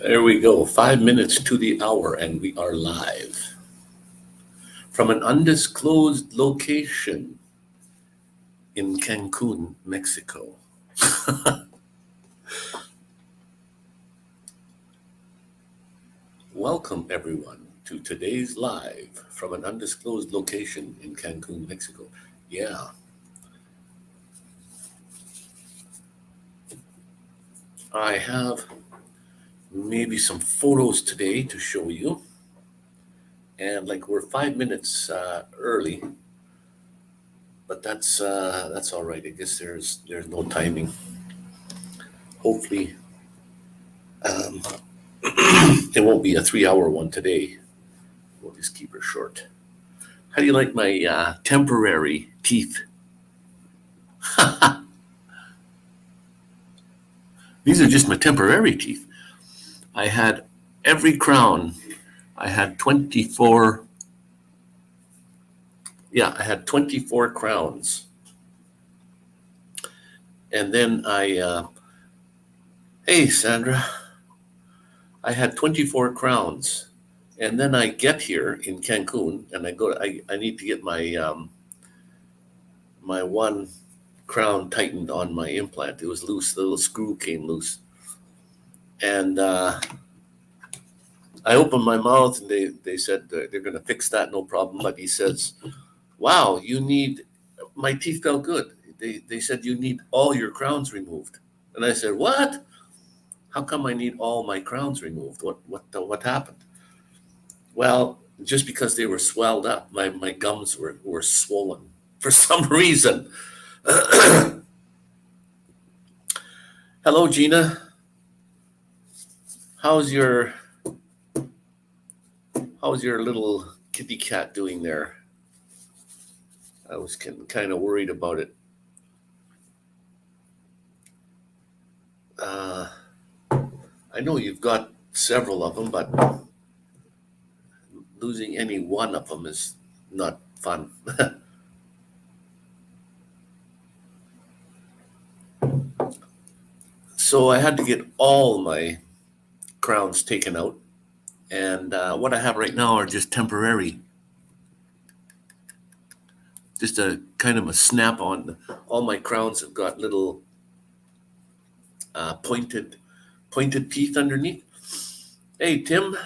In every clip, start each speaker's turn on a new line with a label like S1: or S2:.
S1: There we go. 5 minutes to the hour, and we are live from an undisclosed location in Cancun, Mexico. Welcome, everyone, to today's live from an undisclosed location in Cancun, Mexico. Yeah. I have maybe some photos today to show you. And like we're 5 minutes early, but that's all right. I guess there's no timing. Hopefully, it won't be a 3-hour one today. We'll just keep her short. How do you like my temporary teeth? These are just my temporary teeth. I had every crown. I had 24. Yeah, I had 24 crowns. And then hey, Sandra, I had 24 crowns. And then I get here in Cancun and I need to get my my one crown tightened on my implant. It was loose, the little screw came loose. And I opened my mouth and they said they're going to fix that, no problem. But he says, wow, my teeth felt good. They said you need all your crowns removed. And I said, what? How come I need all my crowns removed? What happened? Well, just because they were swelled up, my gums were swollen for some reason. Hello, Gina. How's your little kitty cat doing there? I was kind of worried about it. I know you've got several of them, but losing any one of them is not fun. So I had to get all my crowns taken out. And what I have right now are just temporary. Just a kind of a snap on. All my crowns have got little pointed teeth underneath. Hey, Tim.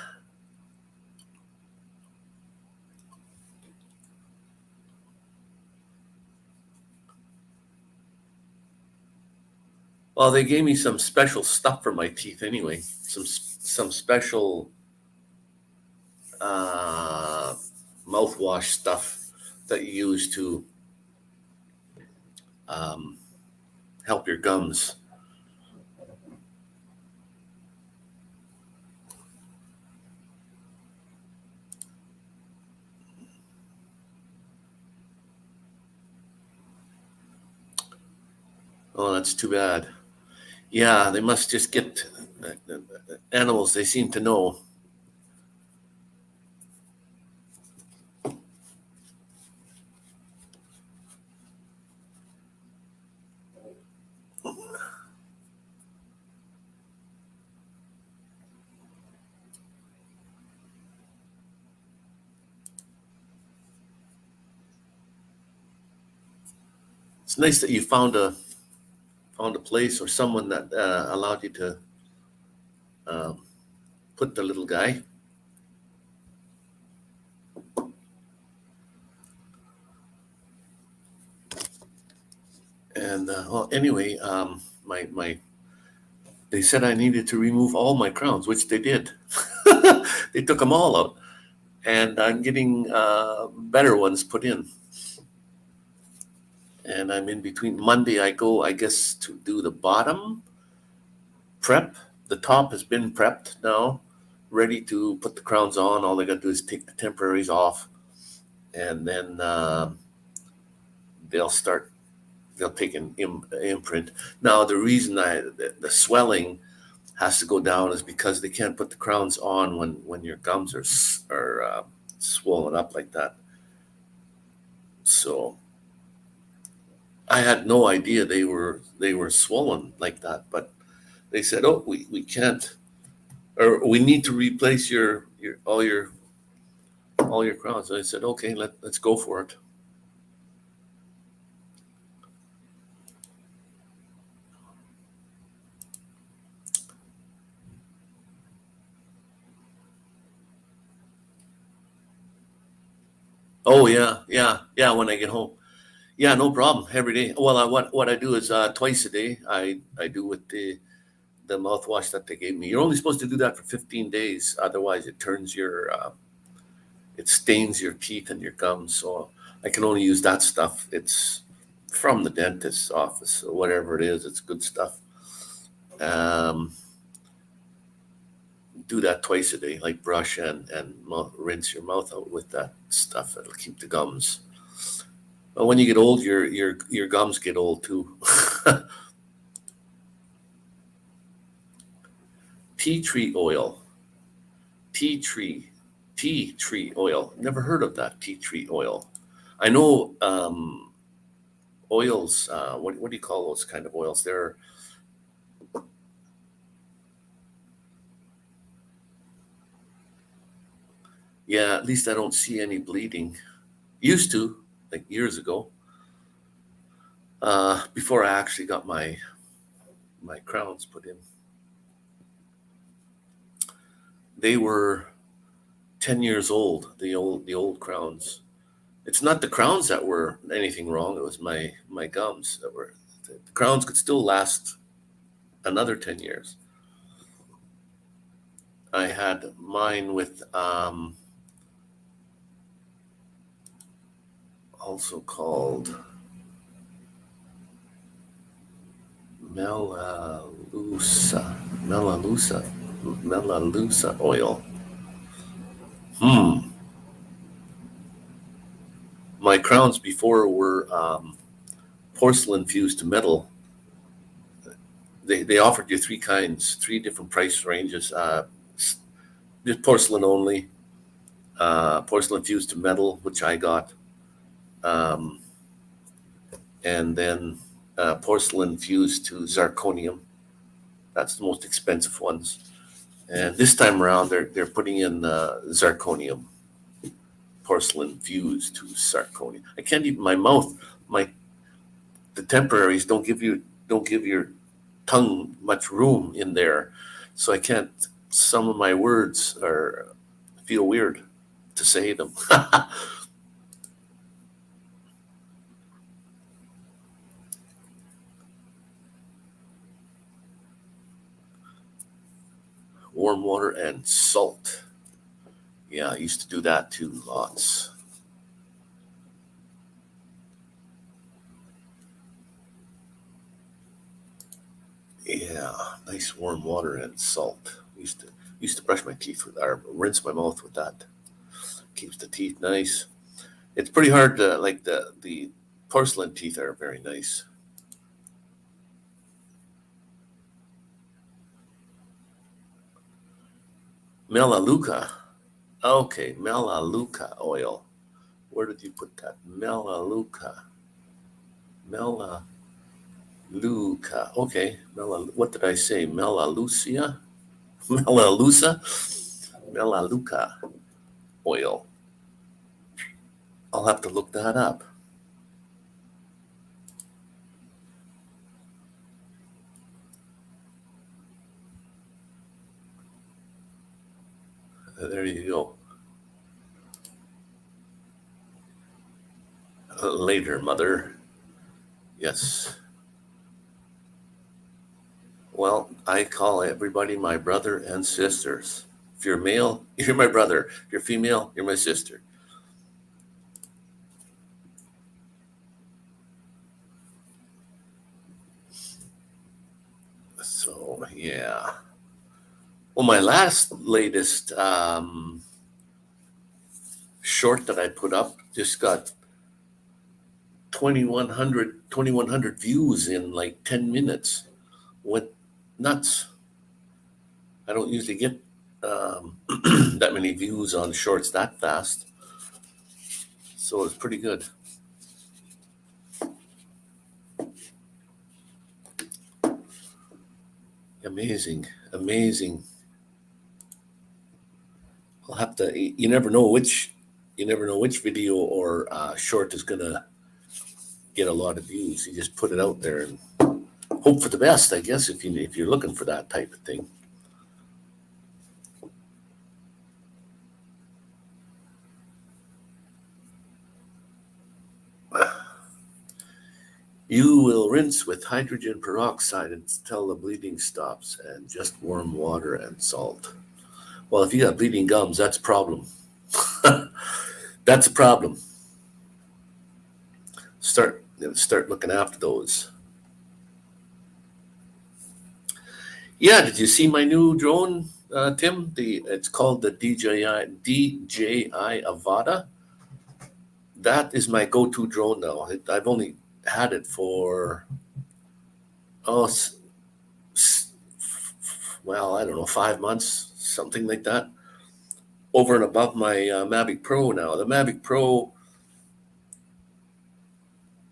S1: Well, they gave me some special stuff for my teeth anyway. Some special mouthwash stuff that you use to help your gums. Oh, that's too bad. Yeah, they must just get animals. They seem to know. It's nice that you found a place or someone that allowed you to put the little guy. And well, anyway, they said I needed to remove all my crowns, which they did. They took them all out, and I'm getting better ones put in. And I'm in between. Monday I go, I guess, to do the bottom prep. The top has been prepped now, ready to put the crowns on. All they got to do is take the temporaries off, and then they'll take an imprint. Now, the reason the swelling has to go down is because they can't put the crowns on when your gums are swollen up like that. So I had no idea they were swollen like that, but they said, oh, we can't or we need to replace your all your crowns. And I said, okay, let's go for it. Oh yeah. When I get home, yeah, no problem. Every day. Well, what I do is twice a day. I do with the mouthwash that they gave me. You're only supposed to do that for 15 days. Otherwise, it turns your it stains your teeth and your gums. So I can only use that stuff. It's from the dentist's office or whatever it is. It's good stuff. Um, do that twice a day, like brush and rinse your mouth out with that stuff. It'll keep the gums. But when you get old, your gums get old too. Tea tree oil. Tea tree oil. Never heard of that tea tree oil. I know oils. What do you call those kind of oils? They're yeah. At least I don't see any bleeding. Used to, like years ago. Before I actually got my crowns put in. They were 10 years old. The old crowns. It's not the crowns that were anything wrong. It was my gums that were. The crowns could still last another 10 years. I had mine with also called Melaleuca oil. My crowns before were porcelain fused to metal. They offered you three different price ranges. Just porcelain only, porcelain fused to metal, which I got, um, and then porcelain fused to zirconium. That's the most expensive ones. And this time around, they're putting in zirconium, porcelain fused to zirconium. I can't even my mouth. The temporaries don't give your tongue much room in there, so I can't. Some of my words feel weird to say them. Warm water and salt. Yeah, I used to do that too, lots. Yeah, nice warm water and salt. Used to brush my teeth with or rinse my mouth with that. Keeps the teeth nice. It's pretty hard to like the porcelain teeth are very nice. Melaleuca. Okay, Melaleuca oil. Where did you put that? Melaleuca. Melaleuca. Okay. What did I say? Melaleuca? Melaleuca? Melaleuca oil. I'll have to look that up. There you go. Later, mother. Yes. Well, I call everybody my brother and sisters. If you're male, you're my brother. If you're female, you're my sister. So, yeah. Well, my latest short that I put up just got 2,100 views in like 10 minutes. Went nuts. I don't usually get that many views on shorts that fast. So it's pretty good. Amazing. I'll have to. You never know which video or short is gonna get a lot of views. You just put it out there and hope for the best, I guess, if you're looking for that type of thing. You will rinse with hydrogen peroxide until the bleeding stops, and just warm water and salt. Well, if you got bleeding gums, that's a problem. That's a problem. Start looking after those. Yeah, did you see my new drone, Tim? It's called the DJI Avata. That is my go-to drone now. I've only had it for well, I don't know, 5 months, something like that, over and above my Mavic Pro now. The Mavic Pro,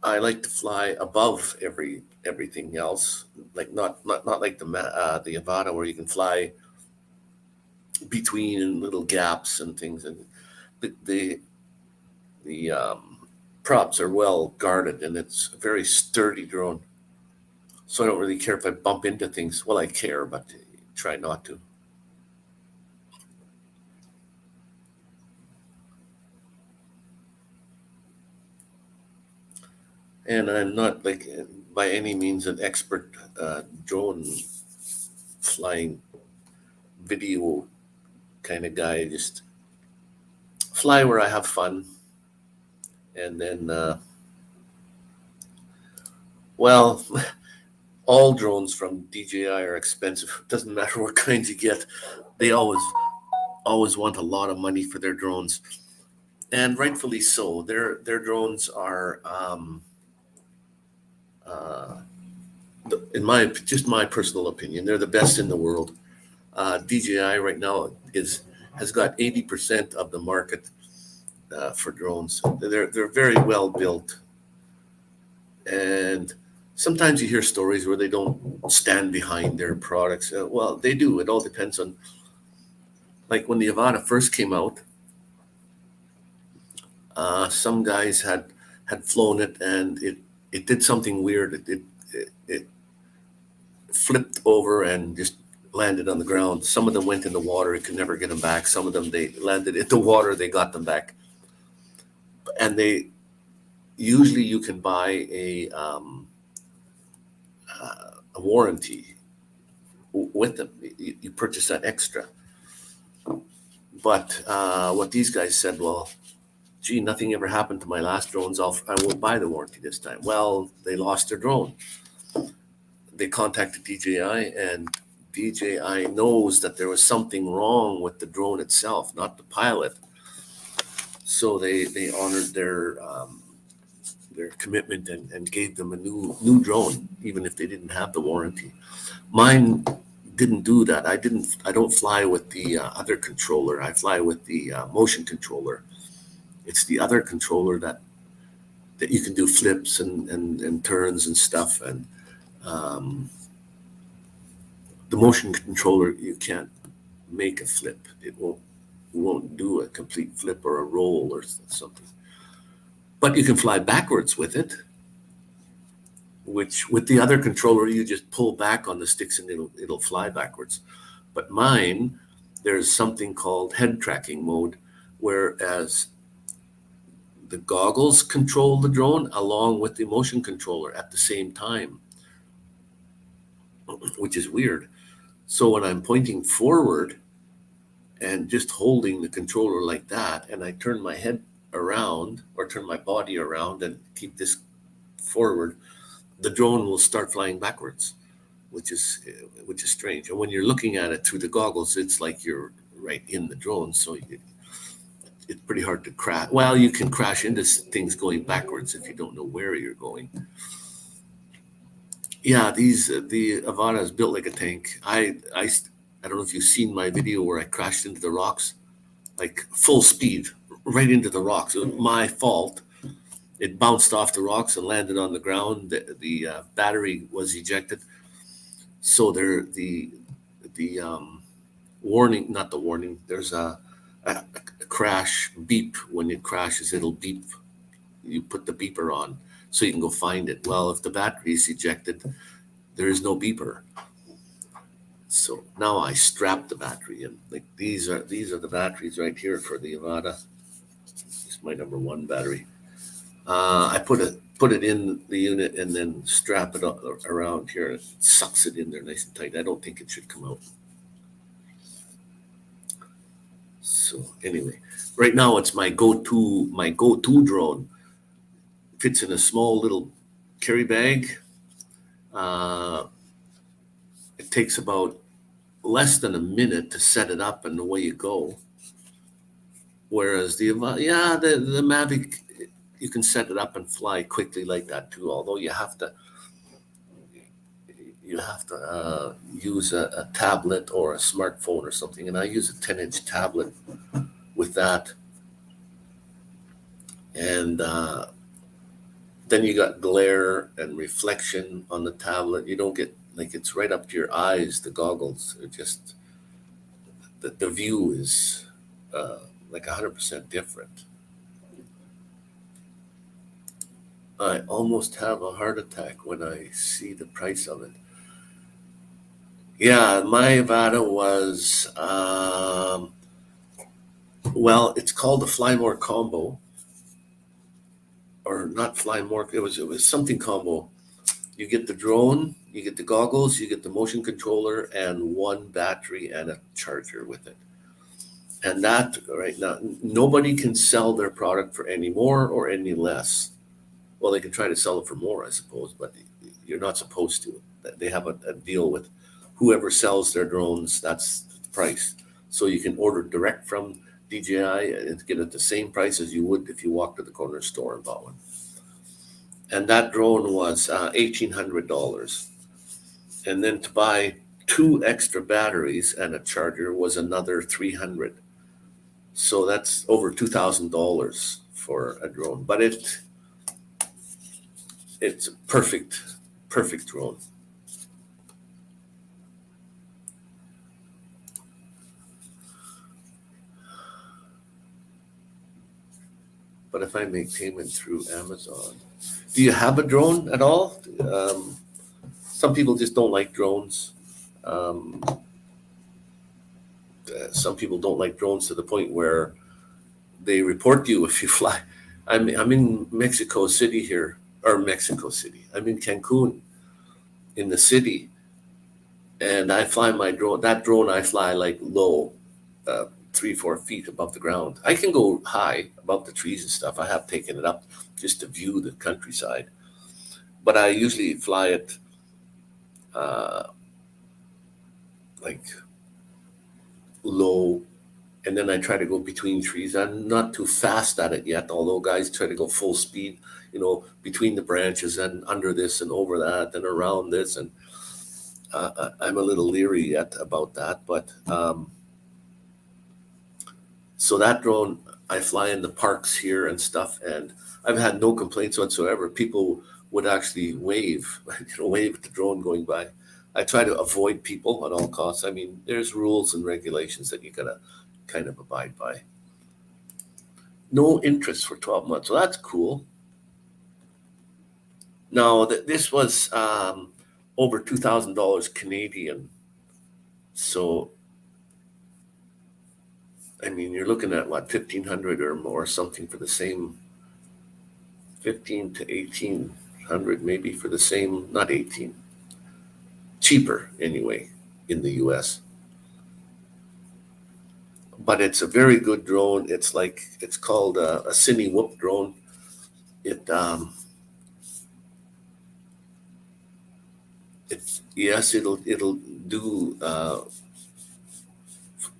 S1: I like to fly above everything else, like not like the Avata, where you can fly between little gaps and things. And the props are well guarded, and it's a very sturdy drone. So I don't really care if I bump into things. Well, I care, but try not to. And I'm not like by any means an expert drone flying video kind of guy. Just fly where I have fun. And then, well, all drones from DJI are expensive. Doesn't matter what kinds you get. They always want a lot of money for their drones. And rightfully so. Their drones are, in my personal opinion, they're the best in the world. DJI right now has got 80% of the market for drones. They're very well built, and sometimes you hear stories where they don't stand behind their products. Well, they do. It all depends on, like when the Avata first came out, some guys had flown it, and it did something weird. It flipped over and just landed on the ground. Some of them went in the water. It could never get them back. Some of them, they landed in the water. They got them back. And usually you can buy a warranty with them. You purchase that extra. But what these guys said, well, gee, nothing ever happened to my last drones. I won't buy the warranty this time. Well, they lost their drone. They contacted DJI, and DJI knows that there was something wrong with the drone itself, not the pilot. So they honored their commitment and gave them a new drone, even if they didn't have the warranty. Mine didn't do that. I don't fly with the other controller. I fly with the motion controller. It's the other controller that you can do flips and turns and stuff. And the motion controller, you can't make a flip. It won't do a complete flip or a roll or something. But you can fly backwards with it, which with the other controller, you just pull back on the sticks and it'll fly backwards. But mine, there's something called head tracking mode, whereas the goggles control the drone along with the motion controller at the same time, which is weird. So when I'm pointing forward and just holding the controller like that, and I turn my head around or turn my body around and keep this forward, the drone will start flying backwards, which is strange. And when you're looking at it through the goggles, it's like you're right in the drone. So it's pretty hard to crash. Well, you can crash into things going backwards if you don't know where you're going. Yeah, the Avata is built like a tank. I don't know if you've seen my video where I crashed into the rocks, like full speed, right into the rocks. It was my fault. It bounced off the rocks and landed on the ground. The battery was ejected. So the warning, not the warning. There's a a crash beep. When it crashes, it'll beep. You put the beeper on so you can go find it. Well, if the battery is ejected, there is no beeper. So now I strap the battery in. Like these are the batteries right here for the Avata. It's my number one battery. I put it in the unit and then strap it up around here. It sucks it in there nice and tight. I don't think it should come out. So anyway, right now it's my go-to drone. Fits in a small little carry bag. It takes about less than a minute to set it up and away you go. Whereas the Mavic, you can set it up and fly quickly like that too. Although you have to use a tablet or a smartphone or something. And I use a 10-inch tablet with that. And then you got glare and reflection on the tablet. You don't get, like, it's right up to your eyes, the goggles. Are just, the view is like 100% different. I almost have a heart attack when I see the price of it. Yeah, my Avata was, well, it's called the Fly More Combo. Or not Fly More, it was something combo. You get the drone, you get the goggles, you get the motion controller, and one battery and a charger with it. And that right now, nobody can sell their product for any more or any less. Well, they can try to sell it for more, I suppose, but you're not supposed to. They have a deal with whoever sells their drones, that's the price. So you can order direct from DJI and get it the same price as you would if you walked to the corner store and bought one. And that drone was $1,800. And then to buy 2 extra batteries and a charger was another $300. So that's over $2,000 for a drone. But it's a perfect drone. But if I make payment through Amazon, do you have a drone at all? Some people just don't like drones. Some people don't like drones to the point where they report you if you fly. I'm in Mexico City here, or Mexico City. I'm in Cancun, in the city, and I fly my drone. That drone I fly like low, 3-4 feet above the ground. I can go high above the trees and stuff. I have taken it up just to view the countryside, but I usually fly it like low, and then I try to go between trees. I'm not too fast at it yet, although guys try to go full speed, between the branches and under this and over that and around this, and I'm a little leery yet about that. But so that drone, I fly in the parks here and stuff, and I've had no complaints whatsoever. People would actually wave at the drone going by. I try to avoid people at all costs. I mean, there's rules and regulations that you gotta kind of abide by. No interest for 12 months. So that's cool. Now, this was over $2,000 Canadian. So, I mean, you're looking at what, 1,500 or more, something for the same, 15 to 1,800 maybe for the same, not 18. Cheaper anyway in the US. But it's a very good drone. It's called a Cine Whoop drone. It'll do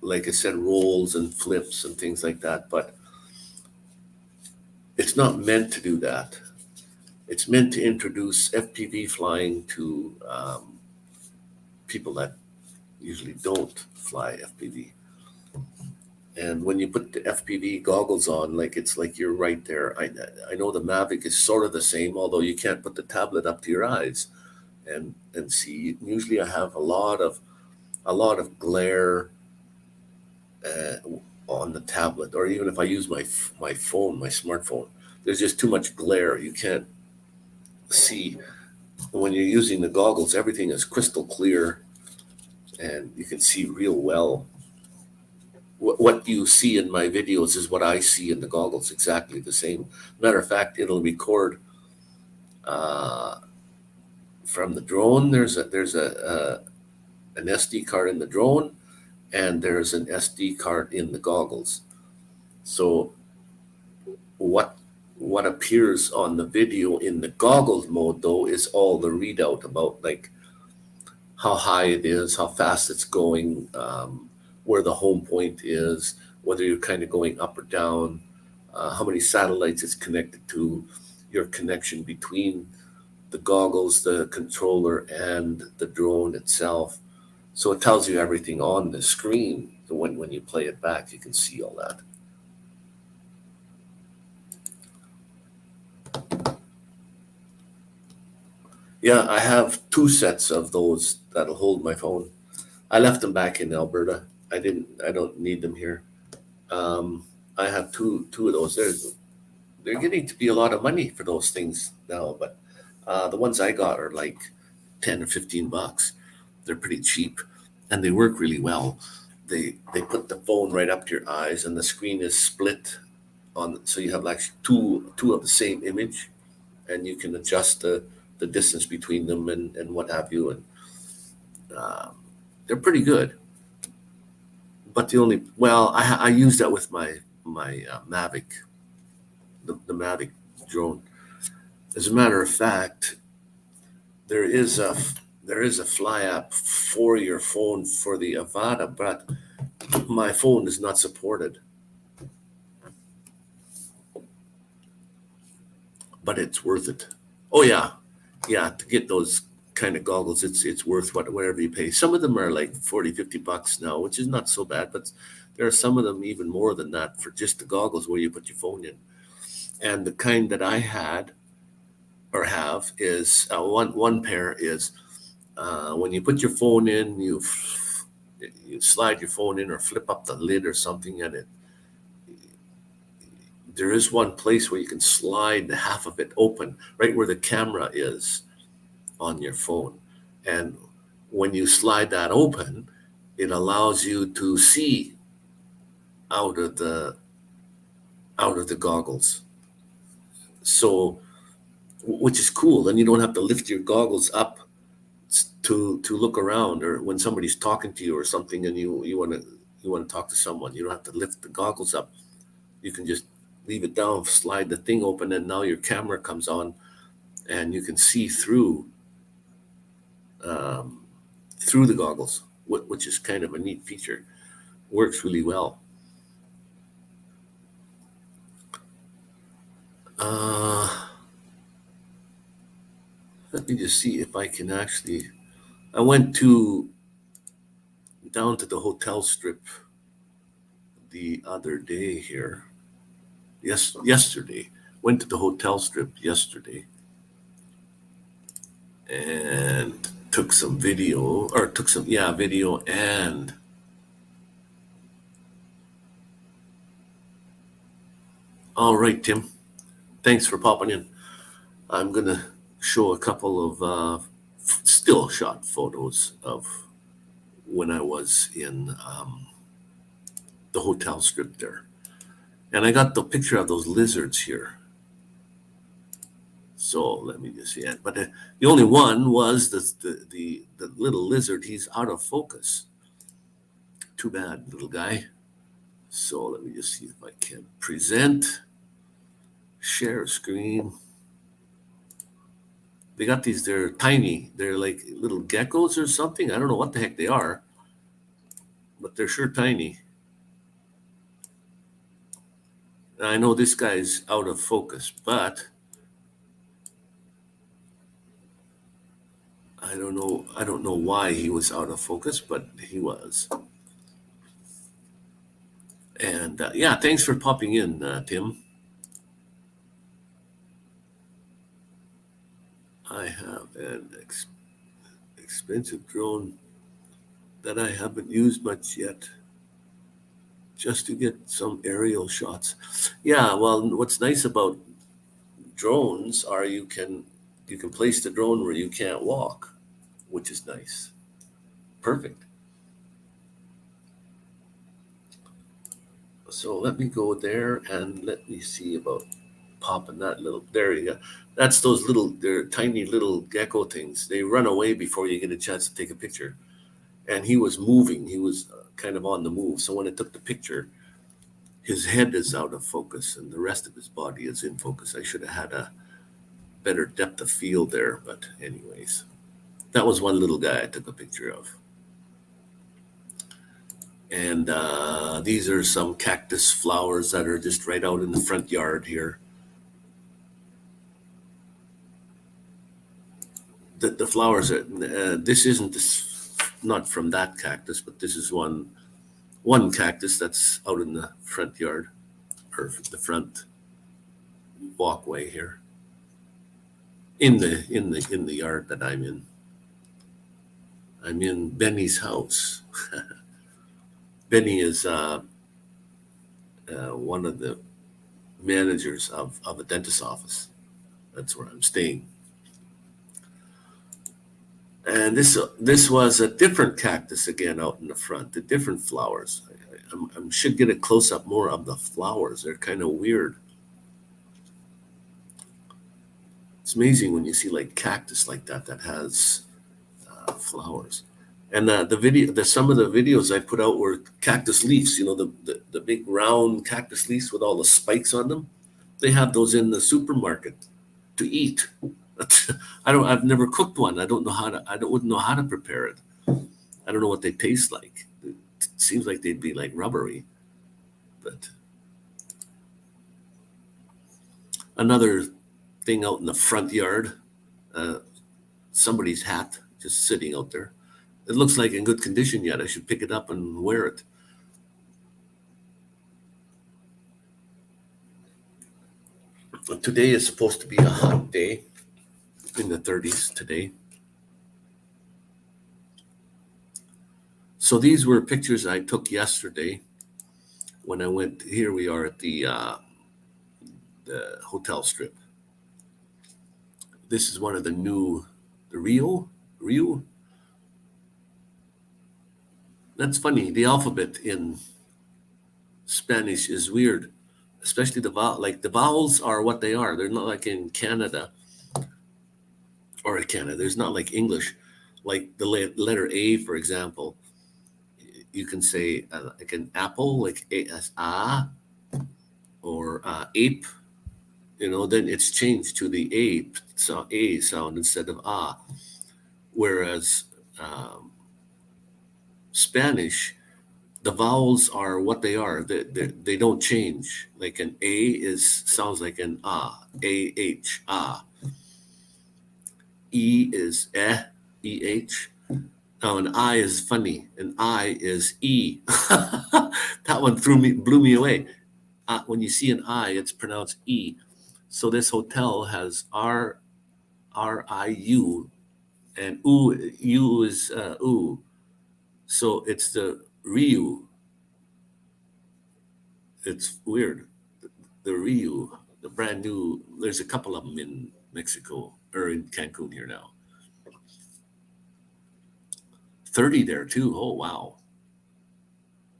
S1: like I said, rolls and flips and things like that, but it's not meant to do that. It's meant to introduce FPV flying to people that usually don't fly FPV. And when you put the FPV goggles on, it's like you're right there. I know the Mavic is sort of the same, although you can't put the tablet up to your eyes and see. Usually I have a lot of glare on the tablet, or even if I use my phone, my smartphone, there's just too much glare. You can't see. When you're using the goggles, everything is crystal clear, and you can see real well. What you see in my videos is what I see in the goggles, exactly the same. Matter of fact, it'll record uh, from the drone. There's an SD card in the drone, and there's an SD card in the goggles. So what what appears on the video in the goggles mode though is all the readout about like how high it is, how fast it's going, where the home point is, whether you're kind of going up or down, how many satellites it's connected to, your connection between the goggles, the controller, and the drone itself. So it tells you everything on the screen. When you play it back, you can see all that. Yeah, I have two sets of those that'll hold my phone. I left them back in Alberta. I don't need them here. I have two of those. They're getting to be a lot of money for those things now, but the ones I got are like 10 or 15 bucks. They're pretty cheap and they work really well. They put the phone right up to your eyes and the screen is split on, so you have like two of the same image, and you can adjust the distance between them and what have you. And they're pretty good. But the only, well, I use that with my Mavic, the Mavic drone. As a matter of fact, there is a fly app for your phone for the Avata, but my phone is not supported. But it's worth it. Oh yeah, to get those kind of goggles, it's worth whatever you pay. Some of them are like 40-50 bucks now, which is not so bad, but there are some of them even more than that for just the goggles where you put your phone in. And the kind that I had or have is one pair is when you put your phone in, you slide your phone in or flip up the lid or something, and there is one place where you can slide half of it open, right where the camera is on your phone. And when you slide that open, it allows you to see out of the goggles. So, which is cool. Then you don't have to lift your goggles up to look around, or when somebody's talking to you or something, and you want to talk to someone, you don't have to lift the goggles up. You can just leave it down, slide the thing open, and now your camera comes on, and you can see through the goggles, which is kind of a neat feature. Works really well. Let me just see if I can actually. I went down to the hotel strip the other day here. Yesterday. Went to the hotel strip yesterday and took some video, or took some, video. And all right, Tim, thanks for popping in. I'm gonna show a couple of still shot photos of when I was in the hotel strip there. And I got the picture of those lizards here. So let me just see it. But the only one was the little lizard. He's out of focus. Too bad, little guy. So let me just see if I can present, share screen. They got these, they're tiny. They're like little geckos or something. I don't know what the heck they are, but they're sure tiny. And I know this guy's out of focus, but I don't know why he was out of focus, but he was. And yeah, thanks for popping in, Tim. I have an expensive drone that I haven't used much yet. just to get some aerial shots. Yeah, well, what's nice about drones are you can place the drone where you can't walk, which is nice. Perfect. So let me go there and let me see about popping that little. There you go. That's those little, they're tiny little gecko things. They run away before you get a chance to take a picture. And he was moving. He was kind of on the move. So when I took the picture, his head is out of focus and the rest of his body is in focus. I should have had a better depth of field there. But anyways, that was one little guy I took a picture of. And these are some cactus flowers that are just right out in the front yard here. The flowers are, this isn't not from that cactus, but this is one cactus that's out in the front yard, or the front walkway here, in the yard that I'm in. I'm in Benny's house. Benny is one of the managers of a dentist's office. That's where I'm staying. And this was a different cactus again out in the front, the different flowers. I should get a close up more of the flowers. They're kind of weird. It's amazing when you see like cactus like that has flowers. And some of the videos I put out were cactus leaves. You know, the big round cactus leaves with all the spikes on them. They have those in the supermarket to eat. I've never cooked one. I wouldn't know how to prepare it. I don't know what they taste like. It seems like they'd be like rubbery. But another thing out in the front yard, somebody's hat just sitting out there. It looks like in good condition yet. I should pick it up and wear it. Today is supposed to be a hot day, in the 30s today. So these were pictures I took yesterday when I went. Here we are at the hotel strip. This is one of the Rio. That's funny. The alphabet in Spanish is weird, especially the vowels are what they are. They're not like in Canada. Or in Canada, there's not like English. Like the letter A, for example, you can say like an apple, like A, or ape. You know, then it's changed to the ape, so A sound instead of ah. Whereas Spanish, the vowels are what they are. They don't change. Like an A sounds like an A-H, ah. E is E-H. Now an I is funny. An I is E. That one blew me away. When you see an I, it's pronounced E. So this hotel has R-I-U, and U is U. So it's the Rio. It's weird. The Rio, the brand new. There's a couple of them in Mexico or in Cancun here now. 30 there too. Oh wow.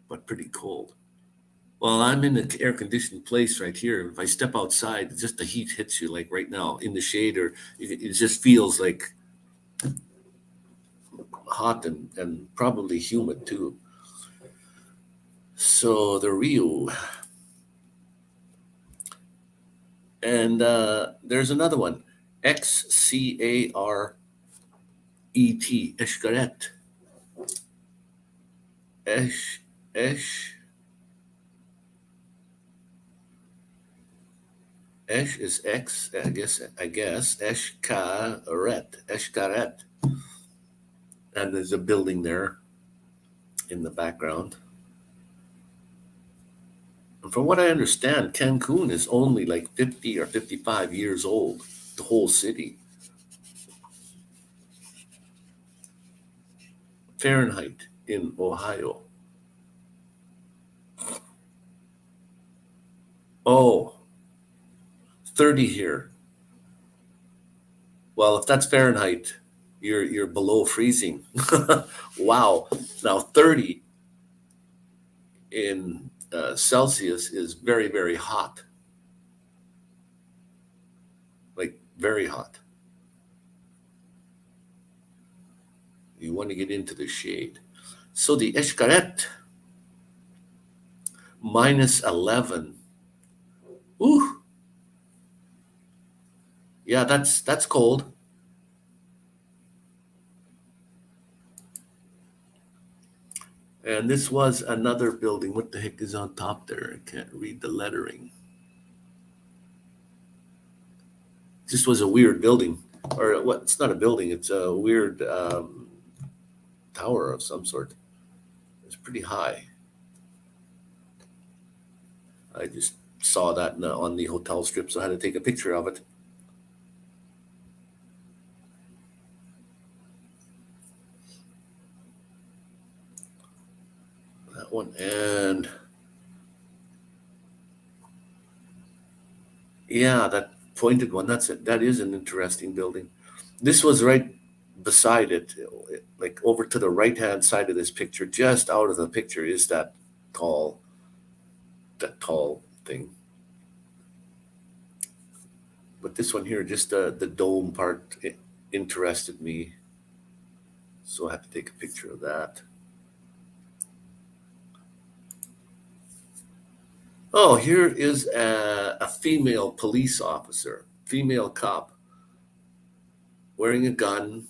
S1: But pretty cold. Well, I'm in an air-conditioned place right here. If I step outside, just the heat hits you like right now in the shade, or it just feels like hot and probably humid too. So the Rio. And there's another one, Xcaret, Xcaret. Esh is X, I guess. Xcaret. And there's a building there in the background. And from what I understand, Cancun is only like 50 or 55 years old, the whole city. Fahrenheit in Ohio. Oh, 30 here. Well, if that's Fahrenheit, you're below freezing. Wow. Now 30 in Celsius is very, very hot. Like very hot. You want to get into the shade. So the Escaret, -11. Ooh. Yeah, that's cold. And this was another building. What the heck is on top there? I can't read the lettering. This was a weird building. Or what? It's not a building. It's a weird tower of some sort. It's pretty high. I just saw that on the hotel strip, so I had to take a picture of it. That one. And yeah, that pointed one, that's it. That is an interesting building. This was right beside it, like over to the right-hand side of this picture, just out of the picture is that tall thing. But this one here, just the dome part, it interested me. So I had to take a picture of that. Oh, here is a female police officer, female cop, wearing a gun.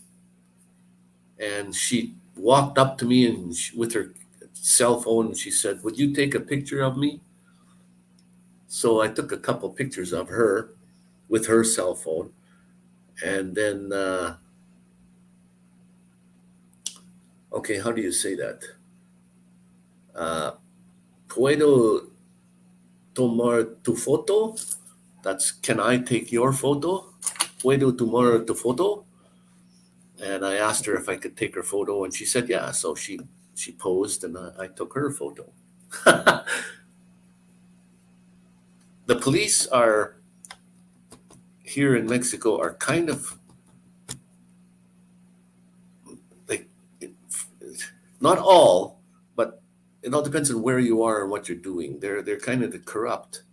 S1: And she walked up to me and with her cell phone, and she said, "Would you take a picture of me?" So I took a couple pictures of her with her cell phone. And then, okay, how do you say that? Puedo tomar tu foto? That's, can I take your photo? Puedo tomar tu foto? And I asked her if I could take her photo, and she said, yeah. So she posed, and I took her photo. The police are here in Mexico are kind of like, not all, but it all depends on where you are and what you're doing. They're kind of the corrupt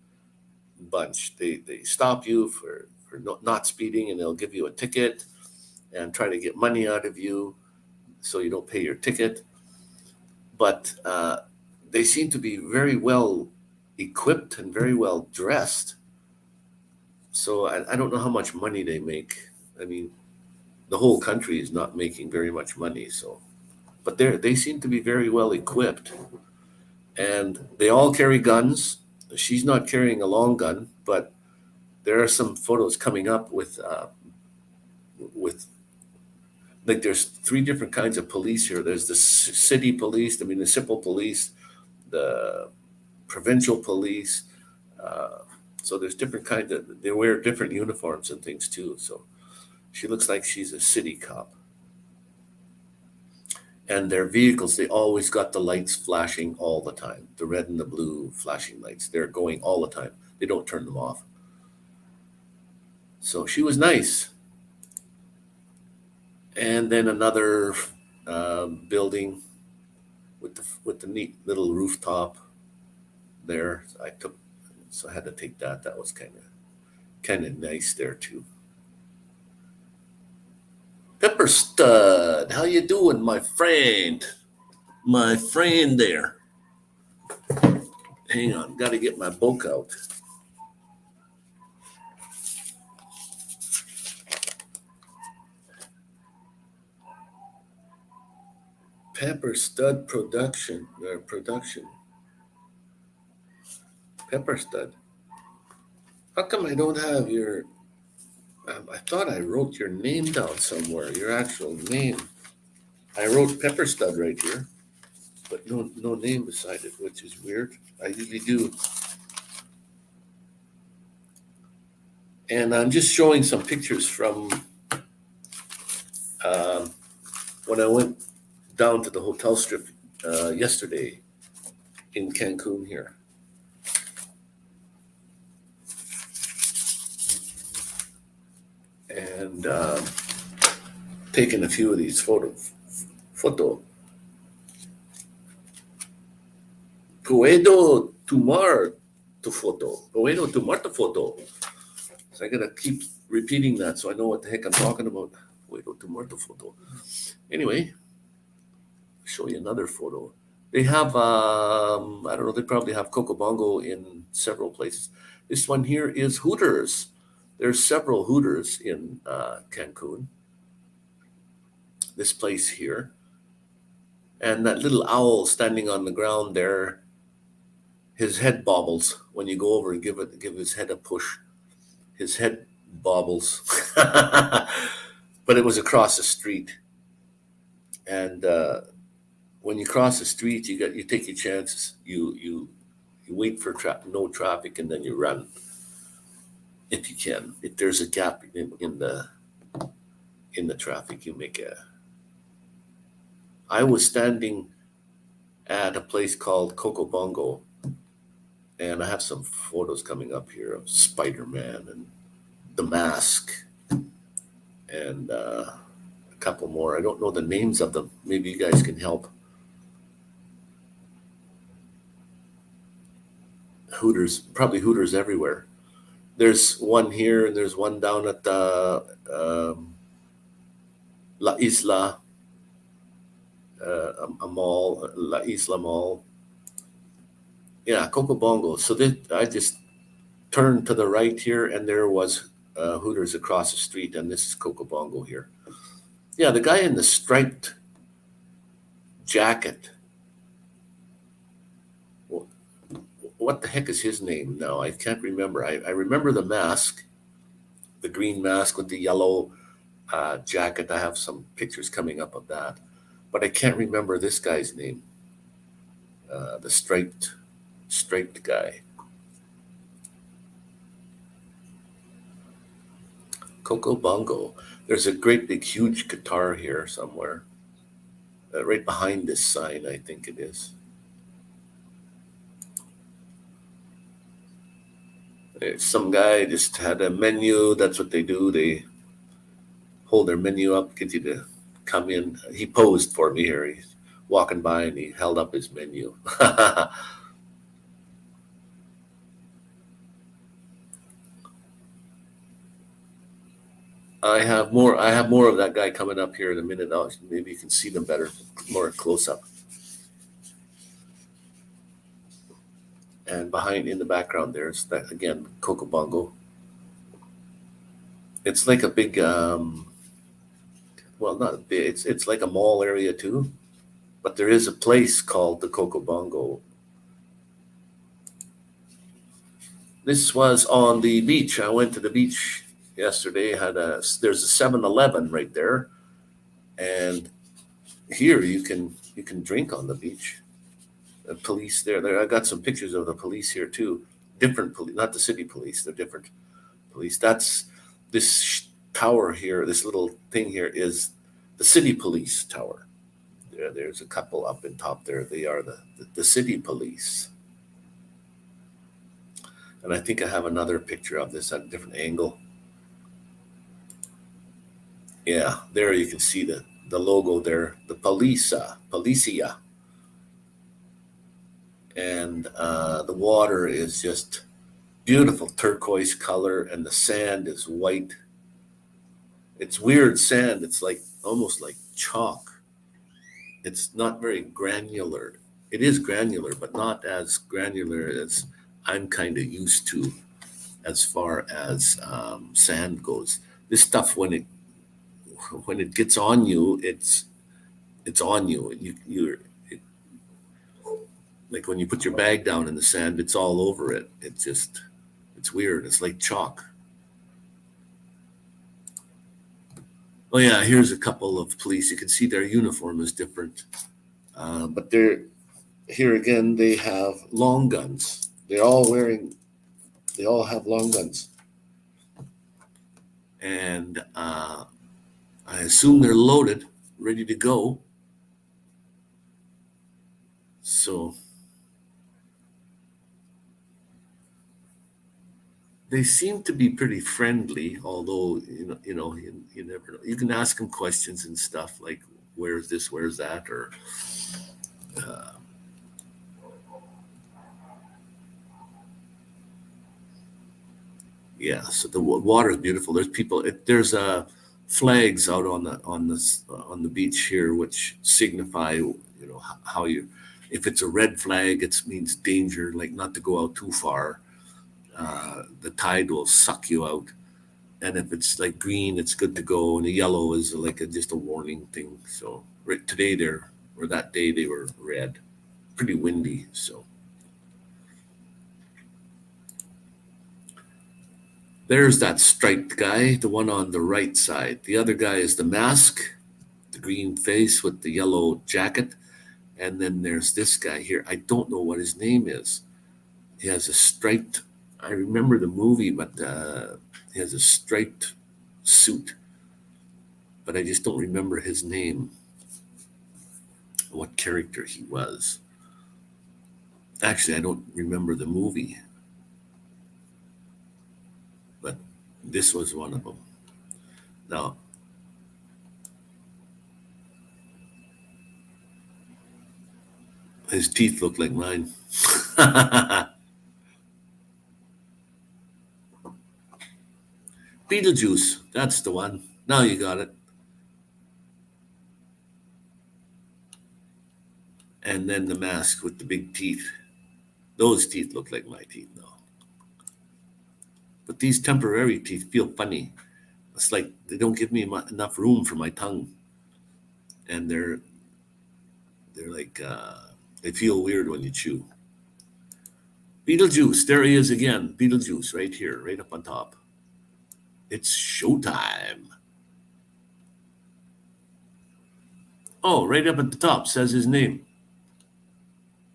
S1: bunch. They stop you for not speeding, and they'll give you a ticket and try to get money out of you so you don't pay your ticket. But they seem to be very well equipped and very well dressed. So I don't know how much money they make. I mean, the whole country is not making very much money. So, but they seem to be very well equipped, and they all carry guns. She's not carrying a long gun, but there are some photos coming up with like, there's 3 different kinds of police here. There's the city police, the municipal police, the provincial police. So there's different kinds of, they wear different uniforms and things too. So she looks like she's a city cop. And their vehicles, they always got the lights flashing all the time. The red and the blue flashing lights. They're going all the time. They don't turn them off. So she was nice. And then another building with the neat little rooftop there. So I had to take that. That was kind of nice there too. Pepper Stud, how you doing, my friend? My friend there. Hang on, got to get my book out. Pepper Stud production. Pepper Stud. How come I don't have your? I thought I wrote your name down somewhere. Your actual name. I wrote Pepper Stud right here, but no name beside it, which is weird. I usually do. And I'm just showing some pictures from when I went down to the hotel strip yesterday in Cancun here. and taken a few of these photo. Puedo tomar tu foto. Puedo tomar tu foto. So I gotta keep repeating that so I know what the heck I'm talking about. Puedo tomar tu foto. Anyway, I'll show you another photo. They have, I don't know, they probably have Coco Bongo in several places. This one here is Hooters. There's several Hooters in Cancun. This place here. And that little owl standing on the ground there, his head bobbles when you go over and give his head a push. His head bobbles. But it was across the street. And when you cross the street, you take your chances. You wait for no traffic, and then you run if you can. If there's a gap in the traffic, you make a. I was standing at a place called Coco Bongo, and I have some photos coming up here of Spider-Man and The Mask, and a couple more. I don't know the names of them. Maybe you guys can help. Hooters, probably Hooters everywhere. There's one here, and there's one down at La Isla, a mall, La Isla Mall. Yeah, Coco Bongo. So I just turned to the right here, and there was Hooters across the street, and this is Coco Bongo here. Yeah, the guy in the striped jacket. What the heck is his name now? I can't remember. I remember the mask, the green mask with the yellow jacket. I have some pictures coming up of that, but I can't remember this guy's name. The striped guy. Coco Bongo. There's a great big huge guitar here somewhere. Right behind this sign, I think it is. Some guy just had a menu. That's what they do. They hold their menu up, get you to come in. He posed for me here. He's walking by and he held up his menu. I have more of that guy coming up here in a minute. Maybe you can see them better, more close up. And behind, in the background, there's that again, Coco Bongo. It's like a big, well, not big. It's like a mall area too, but there is a place called the Coco Bongo. This was on the beach. I went to the beach yesterday. There's a 7-Eleven right there, and here you can drink on the beach. The police there. I got some pictures of the police here too. Different police, not the city police. They're different police. That's this tower here. This little thing here is the city police tower. There's a couple up in top there. They are the city police. And I think I have another picture of this at a different angle. Yeah, there you can see the logo there, the Policia. And the water is just beautiful turquoise color, and the sand is white. It's weird sand. It's like almost like chalk. It's not very granular. It is granular, but not as granular as I'm kind of used to as far as sand goes. This stuff, when it gets on you, it's on you. Like when you put your bag down in the sand, it's all over it. It's weird. It's like chalk. Oh yeah, here's a couple of police. You can see their uniform is different. But here again, they have long guns. They all have long guns. And I assume they're loaded, ready to go. So They seem to be pretty friendly, although you never know. You can ask them questions and stuff like, "Where's this? Where's that?" Or uh, yeah. So the water is beautiful. There's people. There's flags out on the beach here, which signify how you. If it's a red flag, it means danger, like not to go out too far. The tide will suck you out. And if it's like green, it's good to go. And the yellow is like just a warning thing. So right today or that day they were red, pretty windy. So there's that striped guy, the one on the right side. The other guy is the mask, the green face with the yellow jacket. And then there's this guy here. I don't know what his name is. He has a striped, I remember the movie, but he has a striped suit, but I just don't remember his name, what character he was. Actually, I don't remember the movie, but this was one of them. Now, his teeth look like mine. Beetlejuice, that's the one. Now you got it. And then the mask with the big teeth. Those teeth look like my teeth now. But these temporary teeth feel funny. It's like they don't give me enough room for my tongue. And they're like, they feel weird when you chew. Beetlejuice, there he is again. Beetlejuice right here, right up on top. It's showtime. Oh, right up at the top says his name.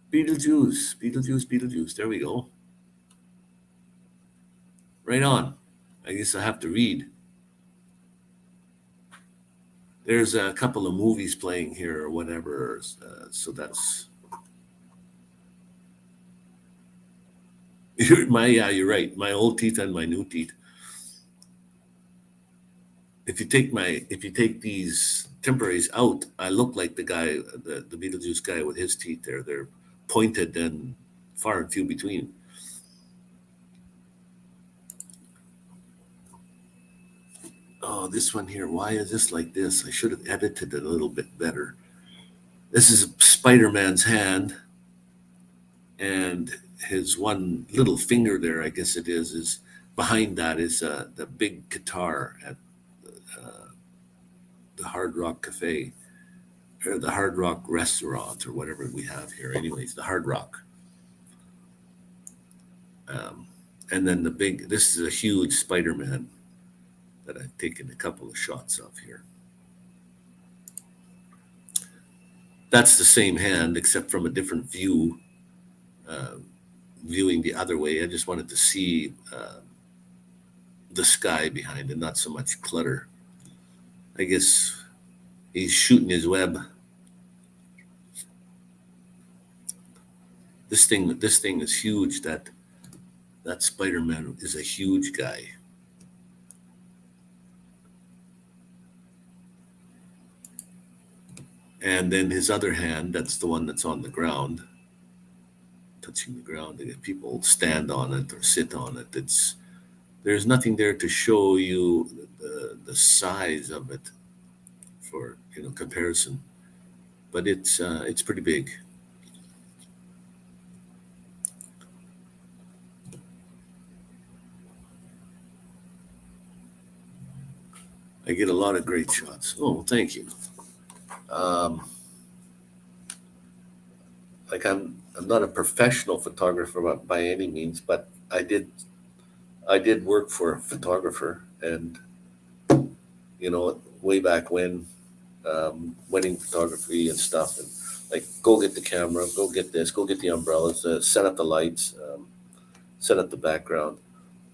S1: Beetlejuice, Beetlejuice, Beetlejuice. There we go. Right on. I guess I have to read. There's a couple of movies playing here or whatever. So that's you're right. My old teeth and my new teeth. If you take these temporaries out, I look like the guy, the Beetlejuice guy with his teeth there. They're pointed and far and few between. Oh, this one here. Why is this like this? I should have edited it a little bit better. This is Spider-Man's hand, and his one little finger there, I guess it is behind that is the big guitar at the Hard Rock Cafe or the Hard Rock Restaurant or whatever we have here. Anyways, the Hard Rock. And then this is a huge Spider-Man that I've taken a couple of shots of here. That's the same hand, except from a different view, viewing the other way. I just wanted to see the sky behind it, not so much clutter. I guess he's shooting his web. This thing is huge. That Spider-Man is a huge guy. And then his other hand, that's the one that's on the ground, touching the ground. If people stand on it or sit on it, there's nothing there to show you the size of it for comparison, but it's pretty big. I get a lot of great shots. Oh, thank you. Like I'm not a professional photographer by any means, but I did work for a photographer, and way back when, wedding photography and stuff, and like go get the camera, go get this, go get the umbrellas, set up the lights, set up the background.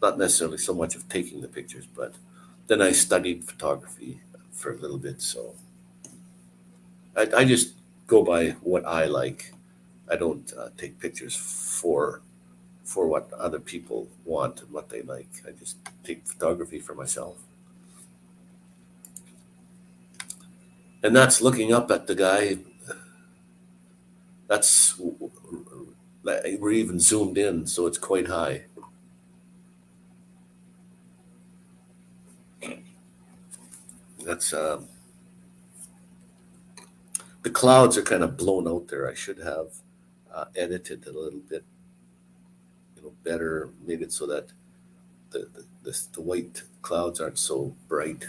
S1: Not necessarily so much of taking the pictures, but then I studied photography for a little bit, so I just go by what I like. I don't take pictures for for what other people want and what they like. I just take photography for myself. And that's looking up at the guy. We're even zoomed in, so it's quite high. That's the clouds are kind of blown out there. I should have edited a little bit, better, made it so that the white clouds aren't so bright.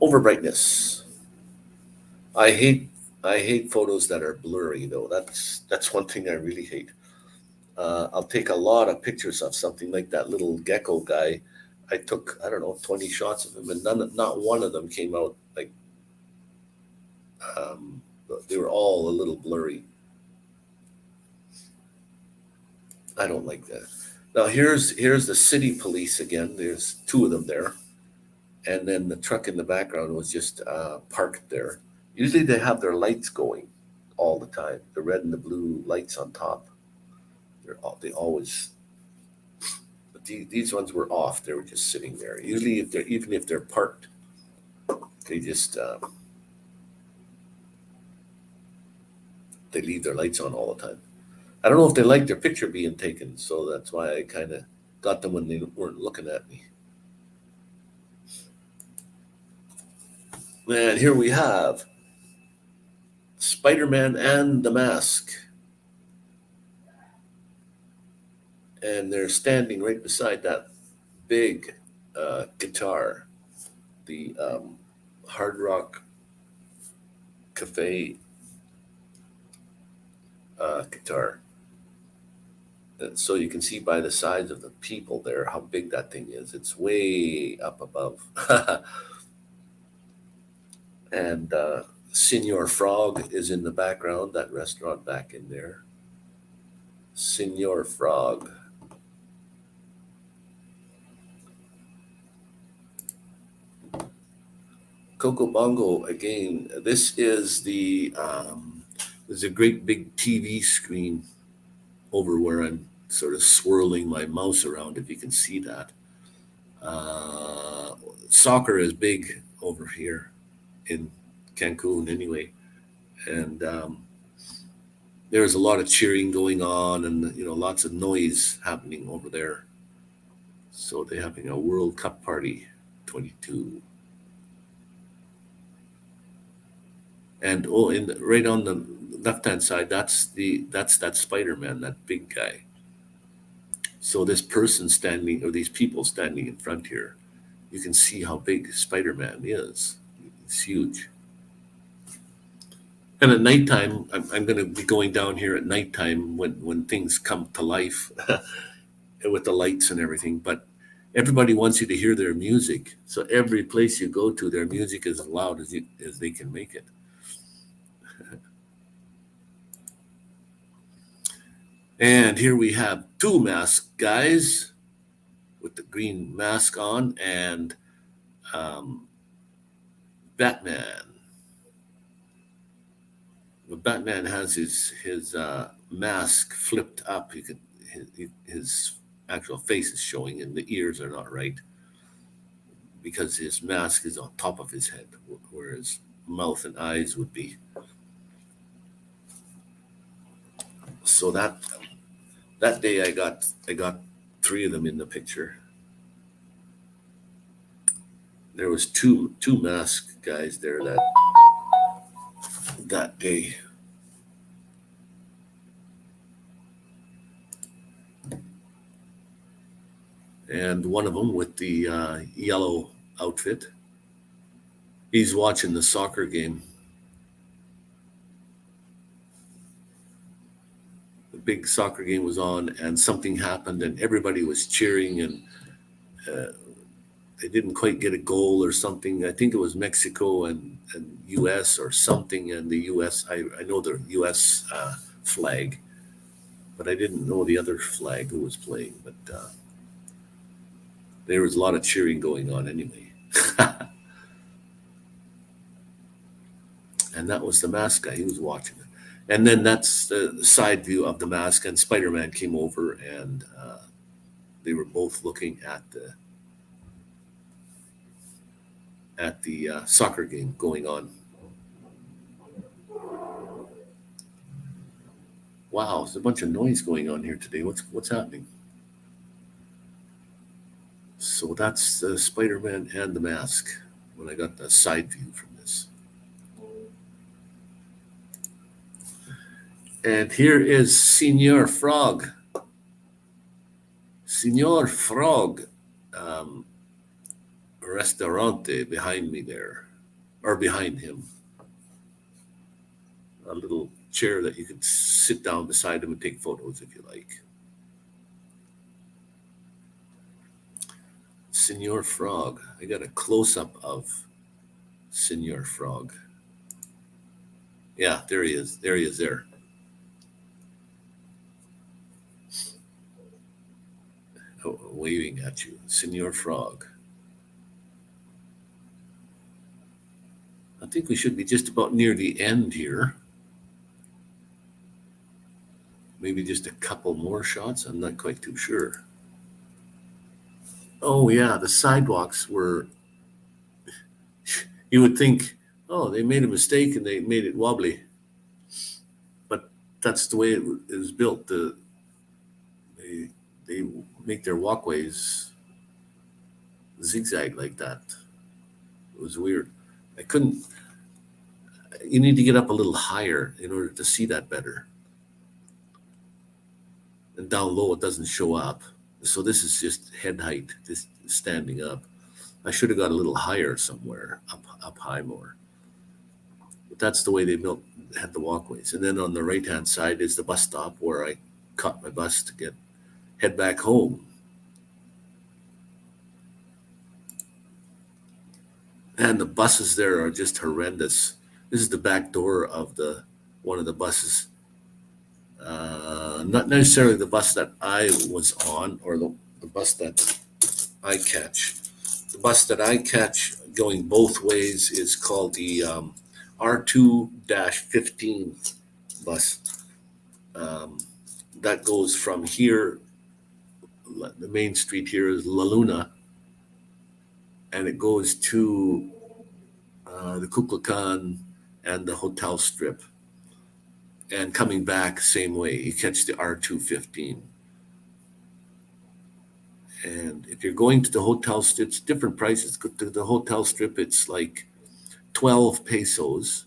S1: Over brightness. I hate photos that are blurry, though. That's one thing I really hate. I'll take a lot of pictures of something like that little gecko guy. I took, I don't know, 20 shots of him, and not one of them came out like, they were all a little blurry. I don't like that. Now here's the city police again. There's two of them there. And then the truck in the background was just parked there. Usually they have their lights going all the time. The red and the blue lights on top. They always, but these ones were off. They were just sitting there. Usually even if they're parked, they just, they leave their lights on all the time. I don't know if they like their picture being taken, so that's why I kind of got them when they weren't looking at me. And here we have Spider-Man and the Mask. And they're standing right beside that big guitar, the Hard Rock Cafe guitar. And so you can see by the size of the people there how big that thing is. It's way up above. And Senor Frog is in the background, that restaurant back in there. Senor Frog. Coco Bongo again. This is there's a great big TV screen over where I'm sort of swirling my mouse around, if you can see that. Soccer is big over here in Cancun anyway. And there's a lot of cheering going on and, lots of noise happening over there. So they're having a World Cup party 22. And right on the left-hand side, that's that Spider-Man, that big guy. So this person standing, or these people standing in front here, you can see how big Spider-Man is. It's huge. And at nighttime, I'm going to be going down here at nighttime when things come to life with the lights and everything. But everybody wants you to hear their music. So every place you go to, their music is as loud as they can make it. And here we have two masked guys with the green mask on and Batman. But Batman has his mask flipped up. His actual face is showing and the ears are not right because his mask is on top of his head, where his mouth and eyes would be. So that day I got 3 of them in the picture. There was two masked guys there that day. And one of them with the yellow outfit, he's watching the soccer game. The big soccer game was on and something happened and everybody was cheering and they didn't quite get a goal or something. I think it was Mexico and U.S. or something, and the U.S. I know the U.S. Flag, but I didn't know the other flag who was playing. But there was a lot of cheering going on anyway. And that was the mask guy. He was watching it. And then that's the side view of the mask, and Spider-Man came over, and they were both looking at the soccer game going on. Wow, there's a bunch of noise going on here today. What's happening? So that's the Spider-Man and the mask when I got the side view from this. And here is Senor Frog. Senor Frog Restaurante behind me there, or behind him. A little chair that you could sit down beside him and take photos if you like. Senor Frog. I got a close-up of Senor Frog. Yeah, there he is. There he is there. Oh, waving at you. Senor Frog. I think we should be just about near the end here. Maybe just a couple more shots. I'm not quite too sure. Oh, yeah, the sidewalks were, you would think, oh, they made a mistake and they made it wobbly. But that's the way it is built. They make their walkways zigzag like that. It was weird. You need to get up a little higher in order to see that better. And down low, it doesn't show up. So this is just head height, just standing up. I should have got a little higher somewhere, up high more. But that's the way they had the walkways. And then on the right-hand side is the bus stop where I caught my bus to head back home. And the buses there are just horrendous. This is the back door of one of the buses. Not necessarily the bus that I was on or the bus that I catch. The bus that I catch going both ways is called the R2-15 bus. That goes from here, the main street here is La Luna, and it goes to the Kukulkan and the hotel strip. And coming back, same way. You catch the R2-15. And if you're going to the hotel strip, it's different prices. To the hotel strip, it's like 12 pesos.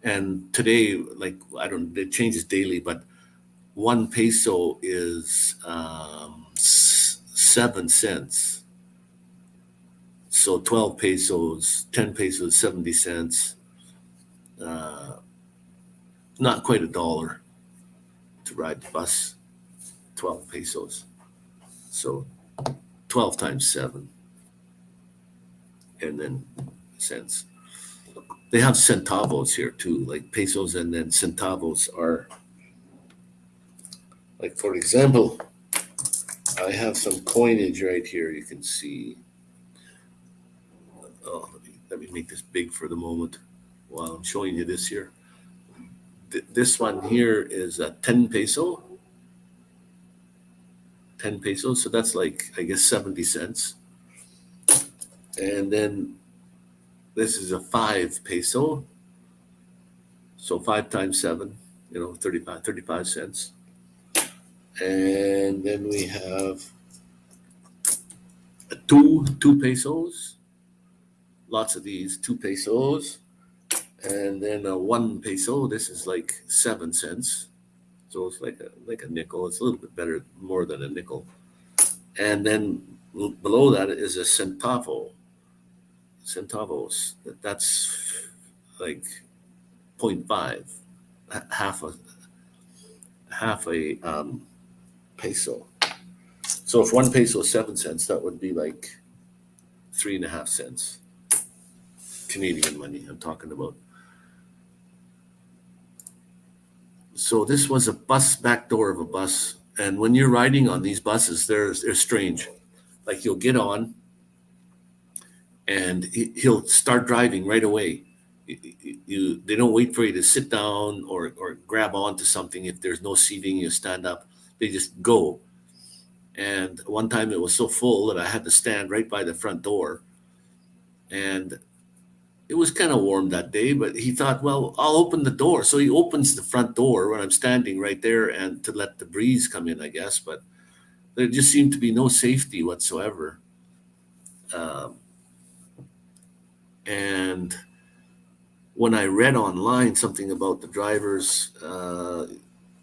S1: And today, like, it changes daily, but 1 peso is 7 cents. So 12 pesos, 10 pesos, 70 cents. Not quite $1 to ride the bus, 12 pesos. So 12 times 7. And then cents. They have centavos here too, like pesos, and then centavos are, like, for example, I have some coinage right here you can see. Oh, let me make this big for the moment while I'm showing you this here. This one here is a 10 peso. 10 pesos, so that's like, I guess, 70 cents. And then this is a 5 peso. So 5 times 7, 35 cents. And then we have a 2 pesos. Lots of these, 2 pesos. And then a 1 peso. This is like 7 cents. So it's like a nickel. It's a little bit better, more than a nickel. And then below that is a centavo. Centavos. That's like 0.5, half a peso. So if 1 peso is 7 cents, that would be like 3.5 cents. Canadian money I'm talking about. So this was a bus, back door of a bus. And when you're riding on these buses, they're strange. Like, you'll get on and he'll start driving right away. They don't wait for you to sit down or grab onto something. If there's no seating, you stand up. They just go. And one time it was so full that I had to stand right by the front door. And it was kind of warm that day, but he thought, well, I'll open the door. So he opens the front door when I'm standing right there and to let the breeze come in, I guess. But there just seemed to be no safety whatsoever. And when I read online something about the drivers,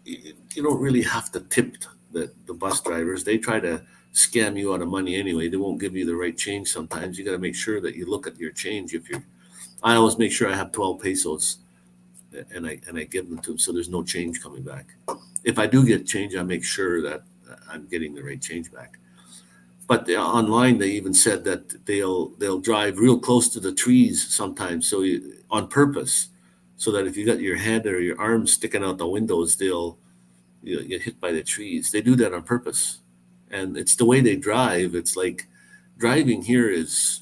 S1: you don't really have to tip the bus drivers. They try to scam you out of money anyway. They won't give you the right change sometimes. You got to make sure that you look at your change. I always make sure I have 12 pesos, and I give them to them so there's no change coming back. If I do get change, I make sure that I'm getting the right change back. But online, they even said that they'll drive real close to the trees sometimes, so on purpose, so that if you got your head or your arms sticking out the windows, they'll get hit by the trees. They do that on purpose, and it's the way they drive. It's like driving here is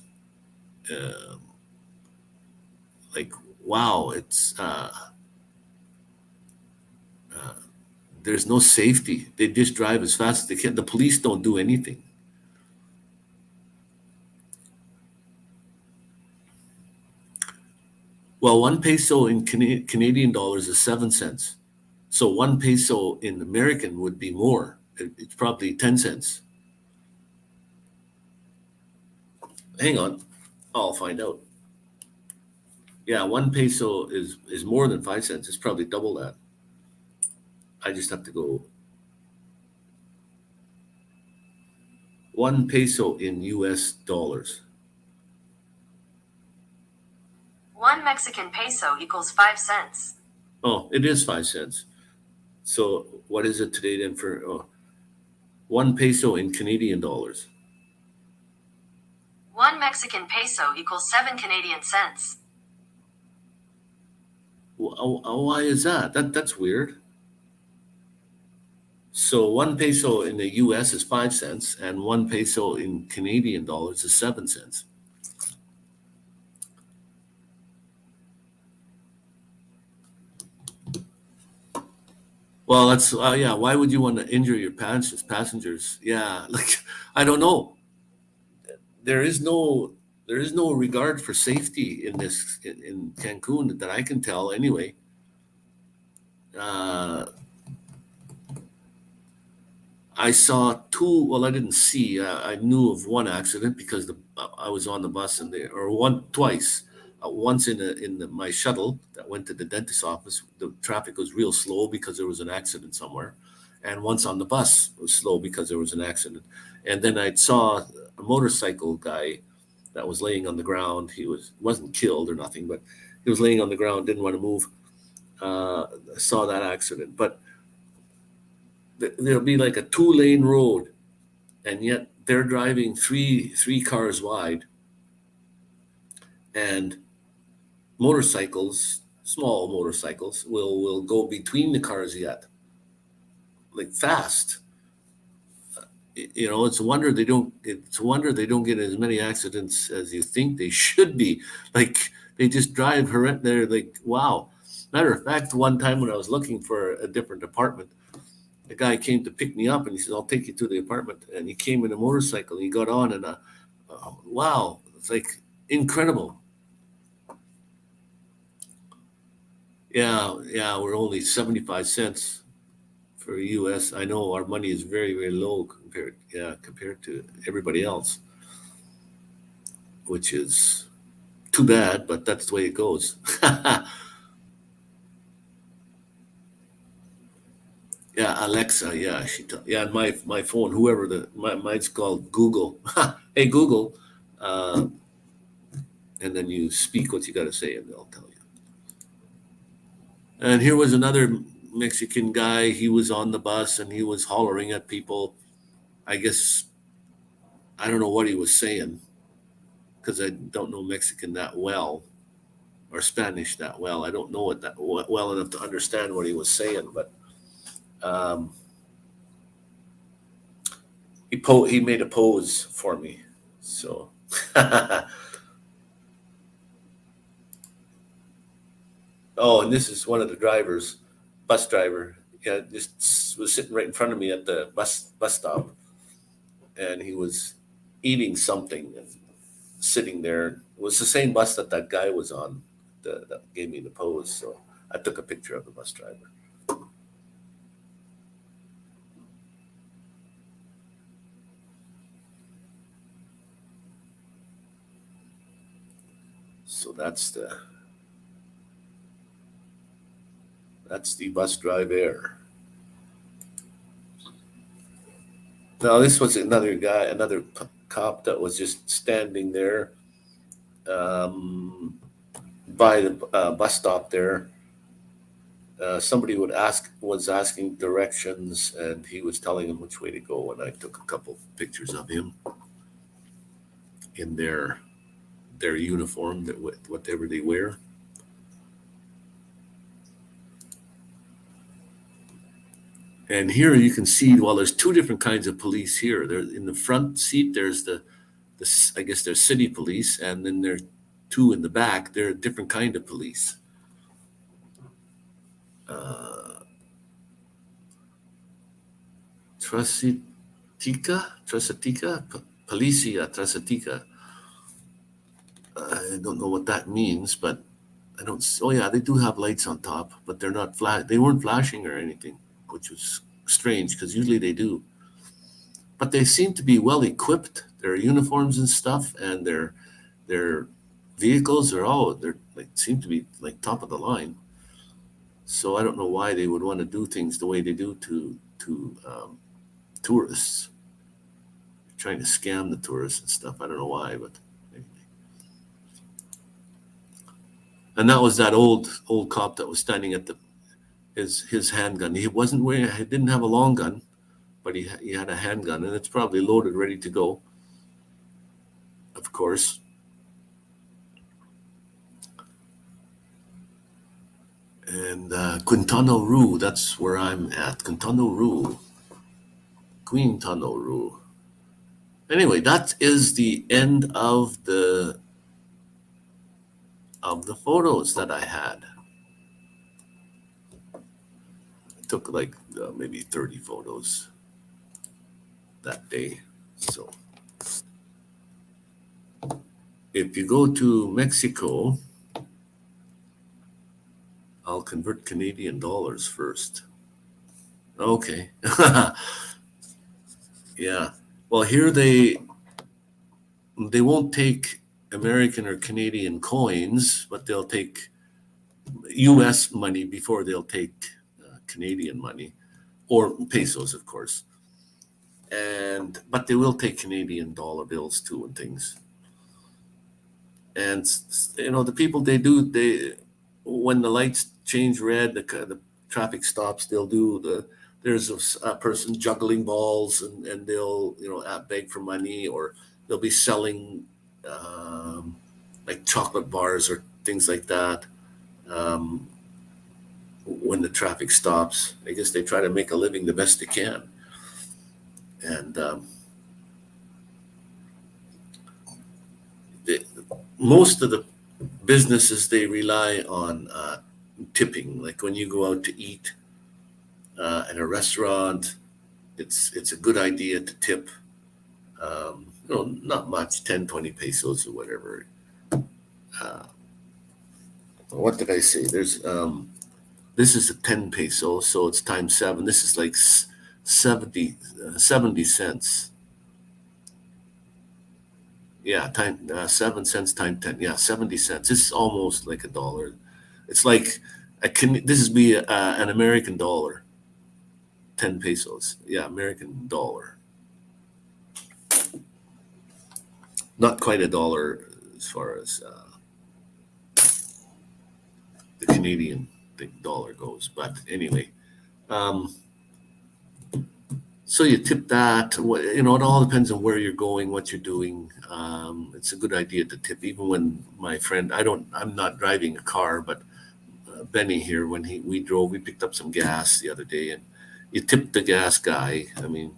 S1: like wow. It's there's no safety. They just drive as fast as they can. The police don't do anything. Well, 1 peso in Canadian dollars is 7 cents. So 1 peso in American would be more. It's probably 10 cents. Hang on, I'll find out. Yeah, 1 peso is more than 5 cents. It's probably double that. I just have to go. 1 peso in US dollars.
S2: 1 Mexican peso equals 5 cents.
S1: Oh, it is 5 cents. So what is it today then for 1 peso in Canadian dollars?
S2: 1 Mexican peso equals 7 Canadian cents.
S1: Why is that? That's weird. So 1 peso in the US is 5 cents, and 1 peso in Canadian dollars is 7 cents. Well, that's yeah. Why would you want to injure your passengers? Yeah, like I don't know. There is no regard for safety in Cancun that I can tell anyway. I saw two. Well, I didn't see. I knew of one accident because I was on the bus and twice. Once in my shuttle that went to the dentist's office, the traffic was real slow because there was an accident somewhere, and once on the bus it was slow because there was an accident. And then I saw a motorcycle guy that was laying on the ground. He wasn't killed or nothing, but he was laying on the ground, didn't want to move. Saw that accident, but there'll be like a 2-lane road, and yet they're driving three cars wide, and motorcycles, small motorcycles, will go between the cars yet, like fast. It's a wonder they don't. It's a wonder they don't get as many accidents as you think they should be. Like they just drive horrendous. They're like, wow. Matter of fact, one time when I was looking for a different apartment, the guy came to pick me up and he said, I'll take you to the apartment. And he came in a motorcycle. He got on and wow, it's like incredible. Yeah, we're only 75 cents for US. I know our money is very, very low compared to everybody else, which is too bad, but that's the way it goes. Yeah, Alexa. Yeah, my phone. Mine's called Google. Hey Google, and then you speak what you got to say, and they'll tell you. And here was another Mexican guy. He was on the bus and he was hollering at people. I guess I don't know what he was saying because I don't know Mexican that well or Spanish that well. I don't know it that well enough to understand what he was saying, but. He made a pose for me, so Oh, and this is one of the drivers, bus driver. Yeah, just was sitting right in front of me at the bus stop, and he was eating something and sitting there. It was the same bus that guy was on that gave me the pose. So I took a picture of the bus driver. So that's the bus driver. Now this was another guy, another cop that was just standing there by the bus stop there. Somebody was asking directions, and he was telling him which way to go. And I took a couple pictures of him in their uniform, whatever they wear. And here you can see, well, there's two different kinds of police here. There in the front seat, there's the I guess there's city police, and then there's two in the back. They're a different kind of police. Policia Trasatica. I don't know what that means, but I don't. Oh yeah, they do have lights on top, but they're not flash. They weren't flashing or anything, which was strange because usually they do. But they seem to be well equipped. Their uniforms and stuff, and their vehicles are seem to be like top of the line. So I don't know why they would want to do things the way they do to tourists, trying to scam the tourists and stuff. I don't know why, but anyway. And that was that old cop that was standing at his handgun. He didn't have a long gun, but he had a handgun, and it's probably loaded, ready to go. Of course. And Quintana Roo, that's where I'm at. Quintana Roo. Anyway, that is the end of the photos that I had. I took like maybe 30 photos that day. So if you go to Mexico, I'll convert Canadian dollars first. Okay. Yeah. Well, here they won't take American or Canadian coins, but they'll take U.S. money before they'll take Canadian money, or pesos, of course. But they will take Canadian dollar bills too and things. And the people when the lights change red, the traffic stops, they'll do there's a person juggling balls, and they'll beg for money, or they'll be selling like chocolate bars or things like that when the traffic stops. I guess they try to make a living the best they can. And most of the businesses, they rely on tipping. Like when you go out to eat at a restaurant, it's a good idea to tip. Not much, 10, 20 pesos or whatever. What did I say? There's this is a 10 peso, so it's times 7. This is like 70 cents. Yeah, 7 cents times 10. Yeah, 70 cents. It's almost like $1. It's like this is be an American dollar. 10 pesos. Yeah, American dollar. Not quite $1 as far as the Canadian dollar goes, but anyway. So you tip that. It all depends on where you're going, what you're doing. It's a good idea to tip, even when my friend, I'm not driving a car, but Benny here, when we picked up some gas the other day, and you tip the gas guy. I mean,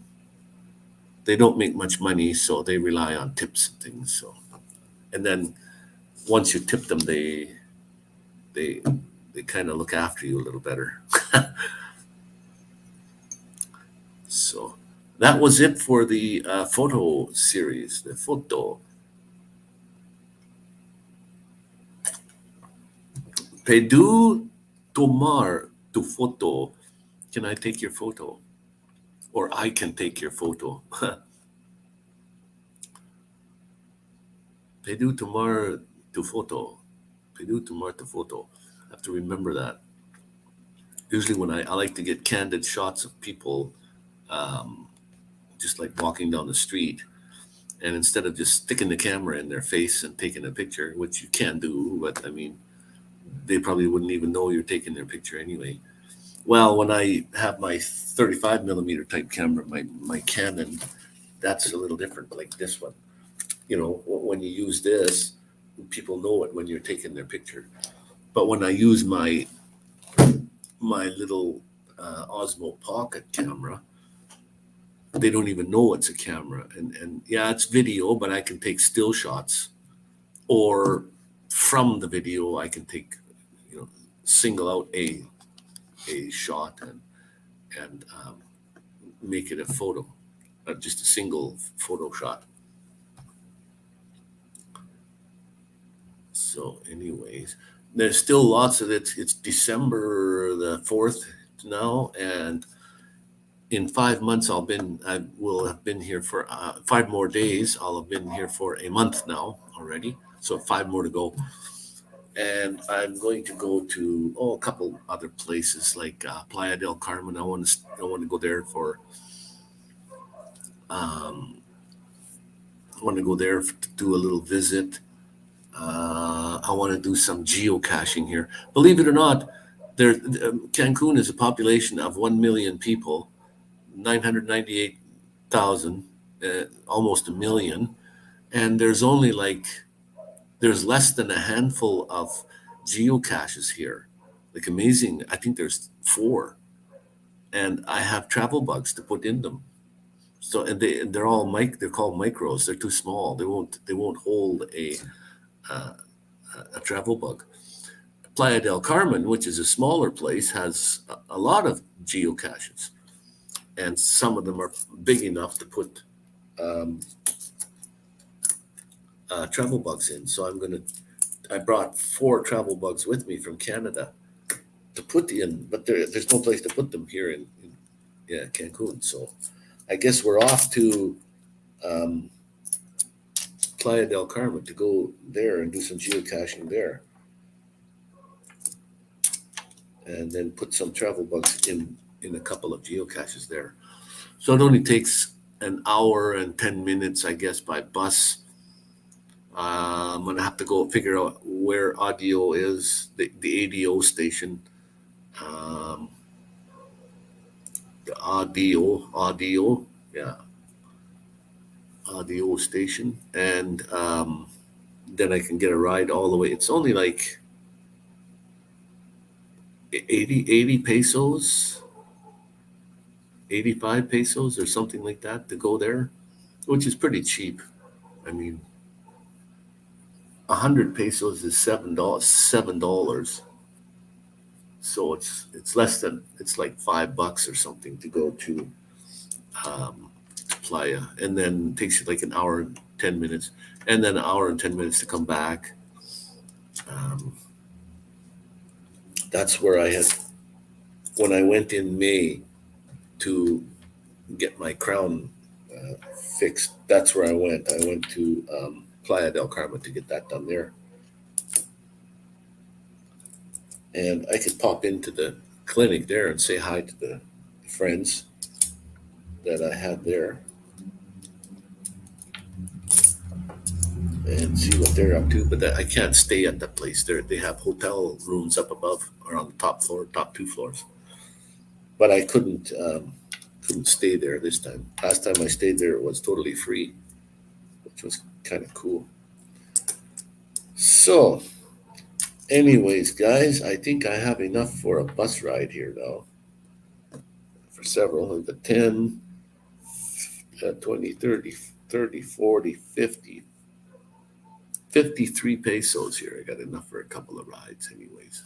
S1: they don't make much money, so they rely on tips and things. So, and then once you tip them, they they kind of look after you a little better. So that was it for the photo series, the photo. Pedu tomar tu photo. Can I take your photo? Or I can take your photo. Pedu tomar tu photo. Pedu tomar tu photo. I have to remember that. Usually when I like to get candid shots of people, just like walking down the street, and instead of just sticking the camera in their face and taking a picture, which you can do, but I mean, they probably wouldn't even know you're taking their picture anyway. Well, when I have my 35 millimeter type camera, my Canon, that's a little different, like this one. You know, when you use this, people know it when you're taking their picture. But when I use my little Osmo Pocket camera, they don't even know it's a camera. And yeah, it's video, but I can take still shots, or from the video, I can take, single out a shot and make it a photo, just a single photo shot. So anyways, there's still lots of it. It's December the 4th now, and in 5 months I will have been here for 5 more days. I'll have been here for a month now already, so 5 more to go. And I'm going to go to a couple other places like Playa del Carmen. I want to go there for I want to go there to do a little visit. I want to do some geocaching here. Believe it or not, Cancun is a population of 1 million people, 998,000, almost a million, and there's less than a handful of geocaches here. Like amazing, I think there's 4, and I have travel bugs to put in them. So they're all they're called micros. They're too small. They won't hold a travel bug. Playa del Carmen, which is a smaller place, has a lot of geocaches, and some of them are big enough to put travel bugs in. So I brought 4 travel bugs with me from Canada to put in, but there's no place to put them here in Cancun. So I guess we're off to Playa del Carmen to go there and do some geocaching there, and then put some travel bugs in a couple of geocaches there. So it only takes an hour and 10 minutes, I guess, by bus. I'm gonna have to go figure out where audio is, the ADO station, the audio, yeah, audio station, and then I can get a ride all the way. It's only like 80 pesos, 85 pesos or something like that to go there, which is pretty cheap. I mean, 100 pesos is $7. So it's less than, it's like $5 or something to go to Playa, and then it takes you like an hour and 10 minutes, and then an hour and 10 minutes to come back. That's where I had, when I went in May to get my crown fixed, that's where I went. I went to Playa del Carmen to get that done there. And I could pop into the clinic there and say hi to the friends that I had there and see what they're up to. But I can't stay at that place. They have hotel rooms up above or on the top 2 floors. But I couldn't stay there this time. Last time I stayed there, it was totally free, which was kind of cool. So, anyways, guys, I think I have enough for a bus ride here now. For several, the 10, 20, 30, 40, 50, 53 pesos here. I got enough for a couple of rides anyways.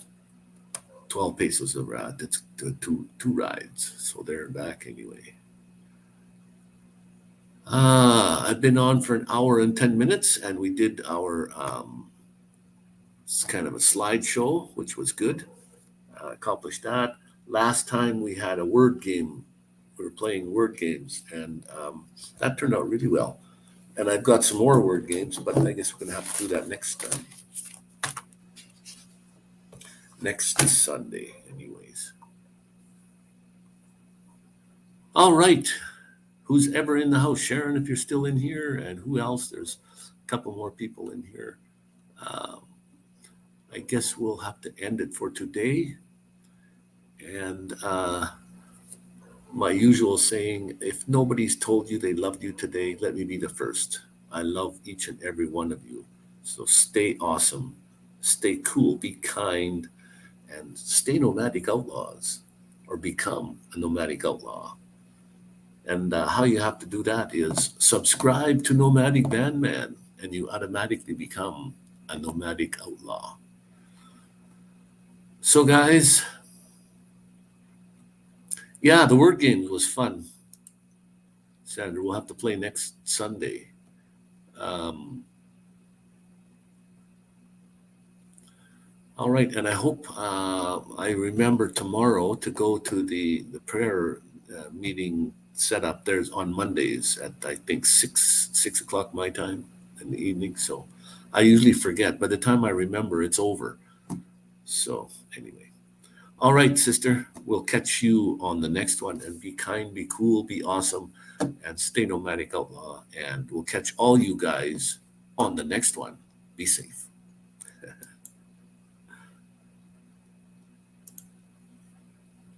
S1: 12 pesos a ride. That's two rides. So there and back anyway. I've been on for an hour and 10 minutes, and we did our it's kind of a slideshow, which was good. Accomplished that. Last time we had a word game. We were playing word games, and that turned out really well. And I've got some more word games, but I guess we're going to have to do that next Sunday, anyways. All right. Who's ever in the house? Sharon, if you're still in here, and who else? There's a couple more people in here. I guess we'll have to end it for today. And my usual saying, if nobody's told you they loved you today, let me be the first. I love each and every one of you. So stay awesome, stay cool, be kind, and stay nomadic outlaws, or become a nomadic outlaw. And how you have to do that is subscribe to Nomadic Vanman, and you automatically become a nomadic outlaw. So guys, yeah, the word game was fun. Sandra, we'll have to play next Sunday. All right, and I hope I remember tomorrow to go to the prayer meeting set up. There's on Mondays at I think 6 o'clock my time in the evening. So I usually forget. By the time I remember, it's over. So anyway, all right, sister, we'll catch you on the next one. And be kind, be cool, be awesome, and stay nomadic outlaw. And we'll catch all you guys on the next one. Be safe.